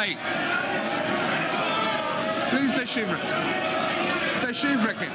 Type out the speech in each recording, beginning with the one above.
लड़ाई। प्लीज तशरीफ रखें।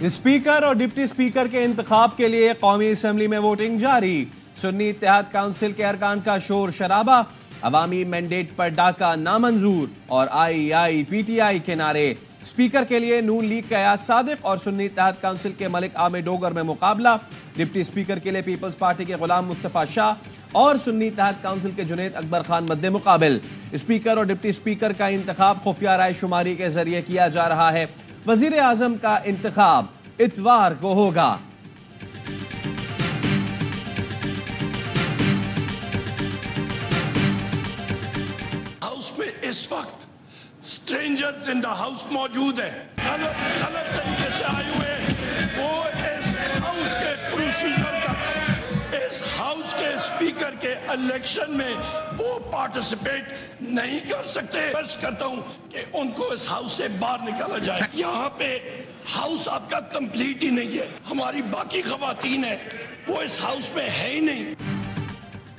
स्पीकर और डिप्टी स्पीकर के इंतखाब के लिए कौमी असम्बली में वोटिंग जारी। सुन्नी इत्तेहाद काउंसिल के अरकान का शोर शराबा, अवामी मैंडेट पर डाका नामंजूर और IIPTI के नारे। स्पीकर के लिए नून लीग के अयाज सादिक और सुन्नी इत्तेहाद काउंसिल के मलिक आमिर डोगर में मुकाबला। डिप्टी स्पीकर के लिए पीपल्स पार्टी के गुलाम मुस्तफा शाह और सुन्नी इत्तेहाद काउंसिल के जुनैद अकबर खान मद्दे मुकाबिल। स्पीकर और डिप्टी स्पीकर का इंतखाब खुफिया राय शुमारी के जरिए किया जा रहा है। वजीर आजम का इंतखाब इतवार को होगा। हाउस में इस वक्त स्ट्रेंजर्स इन द हाउस मौजूद है, गलत तरीके से आए हुए, वो इस हाउस के प्रोसीजर का, इस हाउस के स्पीकर के इलेक्शन में वो पार्टिसिपेट नहीं कर सकते। बस करता हूं कि उनको इस हाउस से बाहर निकाला जाए। यहाँ पे हाउस आपका कंप्लीट ही नहीं है, हमारी बाकी खवातीन है वो इस हाउस में है ही नहीं।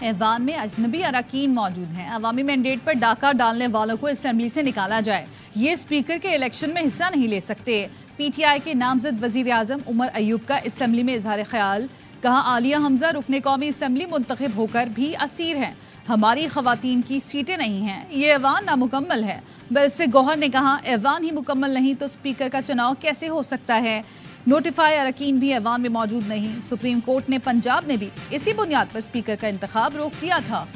ऐवान में अजनबी अरकान मौजूद हैं। अवामी मैंडेट पर डाका डालने वालों को असेंबली से निकाला जाए। ये स्पीकर के इलेक्शन में हिस्सा नहीं ले सकते। PTI के नामजद वजीर आजम उमर अयूब का असेंबली में इजहार ख्याल। कहा, आलिया हमजा रुकने कौमी असेंबली मुंतखब होकर भी असीर हैं। हमारी खवातीन की सीटें नहीं हैं, ये ऐवान नामुकम्मल है। बैरिस्टर गौहर ने कहा, ऐवान ही मुकम्मल नहीं तो स्पीकर का चुनाव कैसे हो सकता है। नोटिफाई अरकान भी ऐवान में मौजूद नहीं। सुप्रीम कोर्ट ने पंजाब में भी इसी बुनियाद पर स्पीकर का इंतखाब रोक दिया था।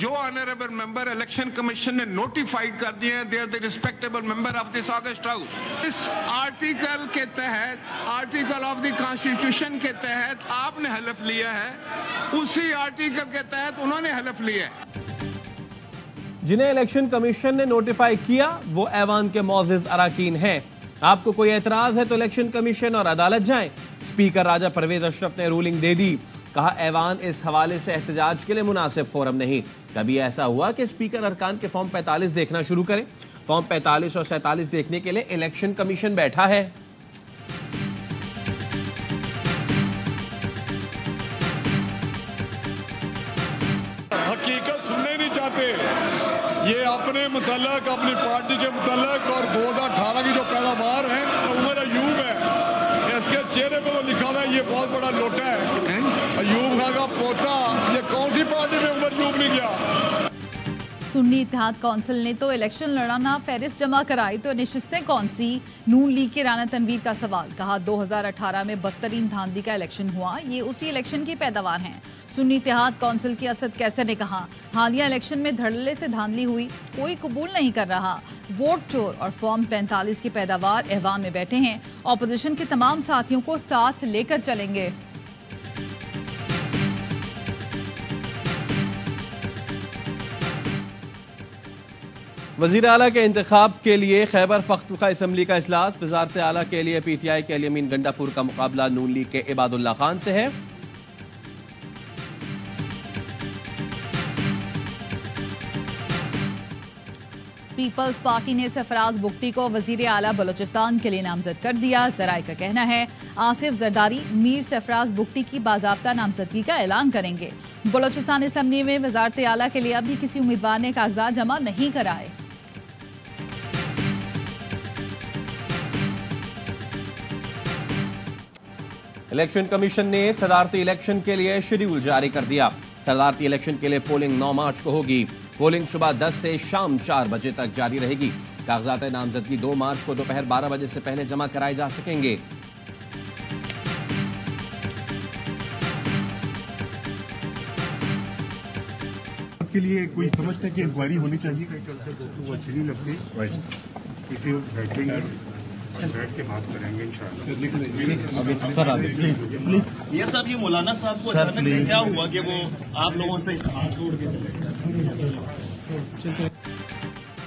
जो ऑनरेबल मेंबर इलेक्शन कमीशन ने नोटिफाइड कर दिए हैं, they are the respectable member of this august house. इस आर्टिकल के तहत, आर्टिकल ऑफ द कॉन्स्टिट्यूशन के तहत आपने हलफ लिया है, उसी आर्टिकल के तहत उन्होंने हलफ लिया है। जिन्हें इलेक्शन कमीशन ने नोटिफाई किया वो ऐवान के मौजूद अरकान हैं। आपको कोई एतराज है तो इलेक्शन कमीशन और अदालत जाएं। स्पीकर राजा परवेज अशरफ ने रूलिंग दे दी। कहा, ऐवान इस हवाले से एहतजाज के लिए मुनासिब फोरम नहीं। कभी ऐसा हुआ कि स्पीकर अरकान के फॉर्म 45 देखना शुरू करें? फॉर्म 45 और 47 देखने के लिए इलेक्शन कमीशन बैठा है। हकीकत सुनने नहीं चाहते। ये अपने मुतल्लक, अपनी पार्टी के मुतल्लक और 2018 की जो पैदावार है उमर अयूब है, इसके चेहरे पे वो लिखा हुआ है ये बहुत बड़ा लोटा है। अयूब खां का पोता, ये कौन सी पार्टी में उमर अयूब नहीं गया। सुन्नी इत्तेहाद काउंसिल ने तो इलेक्शन लड़ाना, फहरिस्त जमा कराई तो नशिस्तें कौन सी। नून लीग के राना तनवीर का सवाल। कहा, 2018 में बदतरीन धांधली का इलेक्शन हुआ, ये उसी इलेक्शन की पैदावार हैं। सुन्नी इत्तेहाद काउंसिल के असद कैसर ने कहा, हालिया इलेक्शन में धड़ल्ले से धांधली हुई, कोई कबूल नहीं कर रहा। वोट चोर और फॉर्म 45 की पैदावार ऐवान में बैठे हैं। ऑपोजिशन के तमाम साथियों को साथ लेकर चलेंगे। वजीर आला के इंतखाब के लिए खैबर पख्तूनख्वा असम्बली का इजलास। वजारत आला के लिए PTI के अमीन गंडापुर का मुकाबला नून लीग के इबादुल्ला खान से है। पीपल्स पार्टी ने सरफराज बुगटी को वजीर आला बलोचिस्तान के लिए नामजद कर दिया। जराये का कहना है, आसिफ जरदारी मीर सरफराज बुगटी की बाज़ाब्ता नामजदगी का ऐलान करेंगे। बलोचिस्तान असम्बली में वजारत आला के लिए अभी किसी उम्मीदवार ने कागजात जमा नहीं कराए। इलेक्शन कमीशन ने सदारती इलेक्शन के लिए शेड्यूल जारी कर दिया। सदारती इलेक्शन के लिए पोलिंग 9 मार्च को होगी। पोलिंग सुबह 10 से शाम 4 बजे तक जारी रहेगी। कागजात नामजदगी 2 मार्च को दोपहर 12 बजे से पहले जमा कराए जा सकेंगे। के लिए कोई समझता है कि इंक्वायरी होनी चाहिए। बैठ के बात करेंगे ये सब ये मौलाना साहब को अचानक से क्या हुआ कि वो आप लोगों से हाथ जोड़ के चले?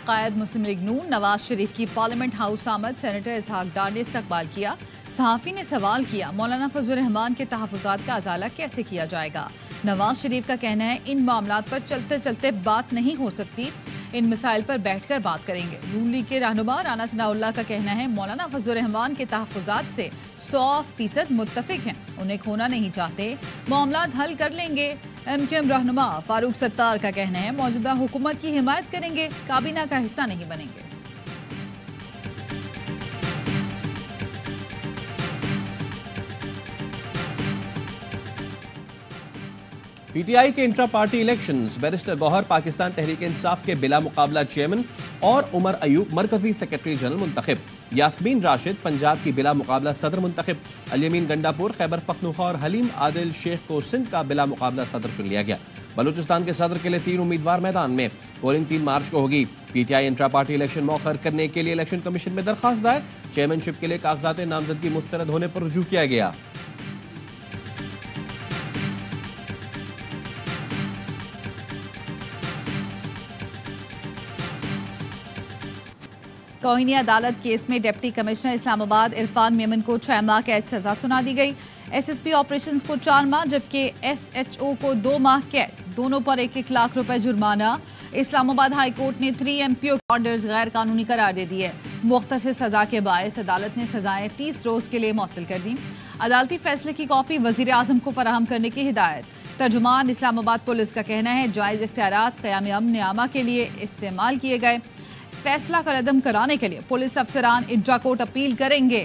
कायद मुस्लिम लीग नून नवाज शरीफ की पार्लियामेंट हाउस आमद सेनेटर इसहाक डार ने इस्तकबाल किया। सहाफ़ी ने सवाल किया, मौलाना फजल रहमान के तहफ़्फ़ुज़ात का अजाला कैसे किया जाएगा। नवाज शरीफ का कहना है, इन मामलात पर चलते चलते बात नहीं हो सकती। इन मिसाइल पर बैठकर बात करेंगे। नून लीग के रहनुमा राना सनाउल्लाह का कहना है मौलाना फजलुर रहमान के तहफ़्फ़ुज़ात से 100% मुत्तफिक हैं, उन्हें खोना नहीं चाहते, मामला हल कर लेंगे। MQM रहनुमा फारूक सत्तार का कहना है मौजूदा हुकूमत की हिमायत करेंगे, काबीना का हिस्सा नहीं बनेंगे। PTI के intra party elections, barrister Gohar Pakistan Tehreek Insaf के बिला मुकाबला चेयरमैन और उमर अयूब मरकजी सेक्रेटरी जनरल मुंतखब, यास्मीन राशिद पंजाब की बिला मुकाबला सदर मुंतखब, अल-यमीन गंडापुर खैबर पख्तूनख्वा और हलीम आदिल शेख को सिंध का बिला मुकाबला सदर चुन लिया गया। बलूचिस्तान के सदर के लिए 3 उम्मीदवार मैदान में, पोलिंग 3 मार्च को होगी। PTI इंट्रा पार्टी इलेक्शन मौखर करने के लिए इलेक्शन कमीशन में दरखास्त दायर, चेयरमैनशिप के लिए कागजात नामजदगी मुस्तरद होने पर रुजू किया गया। कोहिनी अदालत केस में डिप्टी कमिश्नर इस्लामाबाद इरफान मेमन को 6 माह कैद सजा सुना दी गई। SSP ऑपरेशंस को 4 माह जबकि SHO को 2 माह कैद, दोनों पर 1-1 लाख रुपए जुर्माना। इस्लामाबाद हाई कोर्ट ने 3 MPO ऑर्डर्स गैर कानूनी करार दे दिए। मुख्तसर सजा के बायस अदालत ने सजाएं 30 रोज के लिए मुअत्तल कर दी। अदालती फैसले की कॉपी वजीर आजम को फराहम करने की हिदायत। तर्जुमान इस्लामाबाद पुलिस का कहना है जायज इख्तियारात क़याम अमन आमा के लिए इस्तेमाल किए गए। फैसला कलअदम कराने के लिए पुलिस अफसरान इंट्रा कोर्ट अपील करेंगे।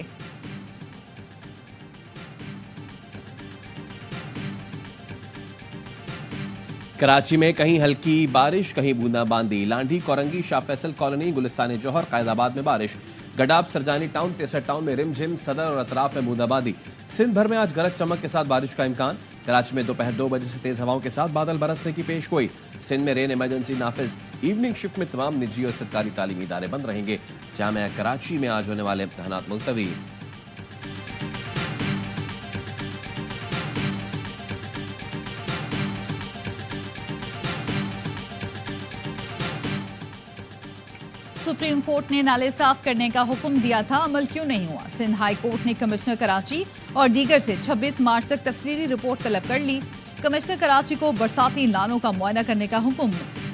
कराची में कहीं हल्की बारिश, कहीं बूंदाबांदी। लांडी, कोरंगी, शाह फैसल कॉलोनी, गुलिस्तान जौहर, कायदाबाद में बारिश। गडाब, सरजानी टाउन, तेसर टाउन में रिमझिम, सदर और अतराफ में बूंदाबांदी। सिंध भर में आज गरज चमक के साथ बारिश का इम्कान। कराची में दोपहर 2 बजे से तेज हवाओं के साथ बादल बरसने की पेश गोई। सिंध में रेन इमरजेंसी नाफिज। इवनिंग शिफ्ट में तमाम निजी और सरकारी तालीमी इदारे बंद रहेंगे। जामिया कराची में आज होने वाले इम्तिहानात मुलतवी। सुप्रीम कोर्ट ने नाले साफ करने का हुक्म दिया था, अमल क्यों नहीं हुआ? सिंध हाई कोर्ट ने कमिश्नर कराची और दीगर से 26 मार्च तक तफसीली रिपोर्ट तलब कर ली। कमिश्नर कराची को बरसाती नालों का मुआयना करने का हुक्म।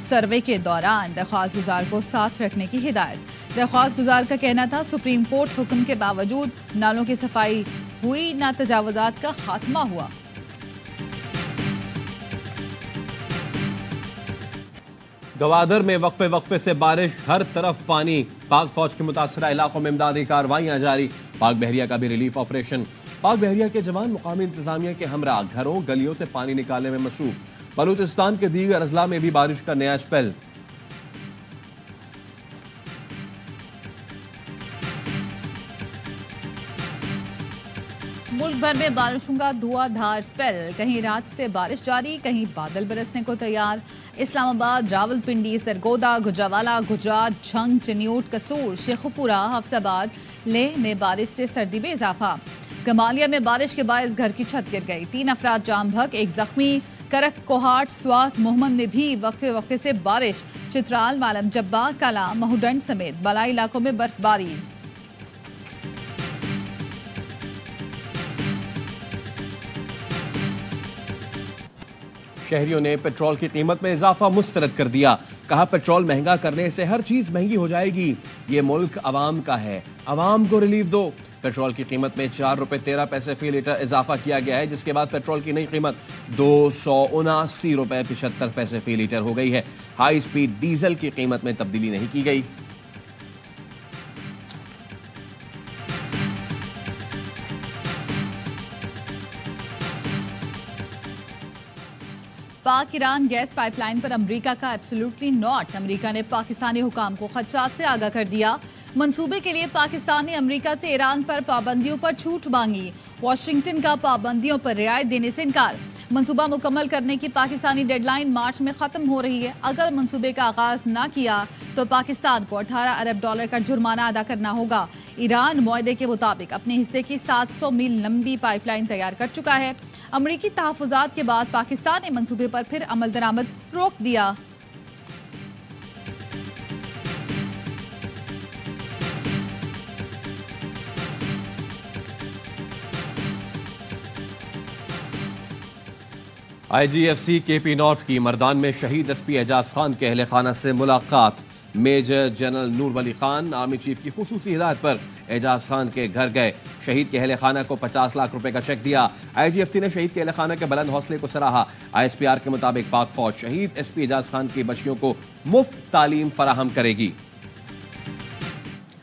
सर्वे के दौरान दरख्वास्त गुजार को साथ रखने की हिदायत। दरख्वास्त गुजार का कहना था सुप्रीम कोर्ट हुक्म के बावजूद नालों की सफाई हुई, ना तजावुजात का खात्मा हुआ। गवादर में वक्फे वक्फे से बारिश, हर तरफ पानी। पाक फौज के मुतासरा इलाकों में इमदादी कार्रवाइयां जारी। पाक बहरिया का भी रिलीफ ऑपरेशन। पाक बहरिया के जवान मुकामी इंतजामिया के हमरा घरों गलियों से पानी निकालने में मसरूफ। बलूचिस्तान के दीगर अजला में भी बारिश का नया स्पेल। मुल्क भर में बारिशों का धुआंधार स्पेल। कहीं रात से बारिश जारी, कहीं बादल बरसने को तैयार। इस्लामाबाद, रावलपिंडी, सरगोदा, गुजरावाला, गुजरात, झंग, चनियोट, कसूर, शेखुपुरा, हफ्साबाद, लेह में बारिश से सर्दी में इजाफा। गमालिया में बारिश के बायस घर की छत गिर गई, 3 अफराद जाम भग, 1 जख्मी। करक, कोहाट, स्वात, मोहम्मद में भी वक्फे वक्फे से बारिश। चित्राल, मालम जब्बा, कला, महूडंड समेत बलाई इलाकों में बर्फबारी। शहरियों ने पेट्रोल की कीमत में इजाफा मुस्तरद कर दिया। कहा पेट्रोल महंगा करने से हर चीज महंगी हो जाएगी। ये मुल्क अवाम का है, अवाम को रिलीफ दो। पेट्रोल की कीमत में 4 रुपए 13 पैसे फी लीटर इजाफा किया गया है, जिसके बाद पेट्रोल की नई कीमत 279 रुपए 75 पैसे फी लीटर हो गई है। हाई स्पीड डीजल की कीमत में तब्दीली नहीं की गई। पाक ईरान गैस पाइपलाइन पर अमेरिका का एब्सोल्युटली नॉट। अमेरिका ने पाकिस्तानी हुकाम को खदशात से आगाह कर दिया। मंसूबे के लिए पाकिस्तान ने अमेरिका से ईरान पर पाबंदियों पर छूट मांगी। वाशिंगटन का पाबंदियों पर रियायत देने से इनकार। मंसूबा मुकम्मल करने की पाकिस्तानी डेडलाइन मार्च में खत्म हो रही है। अगर मंसूबे का आगाज न किया तो पाकिस्तान को $18 अरब का जुर्माना अदा करना होगा। ईरान मुआहदे के मुताबिक अपने हिस्से की 700 मील लंबी पाइपलाइन तैयार कर चुका है। अमरीकी तहफ़्फ़ुज़ात के बाद पाकिस्तान ने मंसूबे पर फिर अमल दरामद रोक दिया। IGFC KP नॉर्थ की मर्दान में शहीद SP एजाज खान के अहले खाना से मुलाकात। मेजर जनरल नूर वली खान आर्मी चीफ की खुसूसी हिदायत पर एजाज खान के घर गए। शहीद के अहले खाना को 50 लाख रुपए का चेक दिया। IGFC ने शहीद के अहले खाना के बुलंद हौसले को सराहा। ISPR के मुताबिक पाक फौज शहीद SP एजाज खान की बच्चियों को मुफ्त तालीम फराहम करेगी।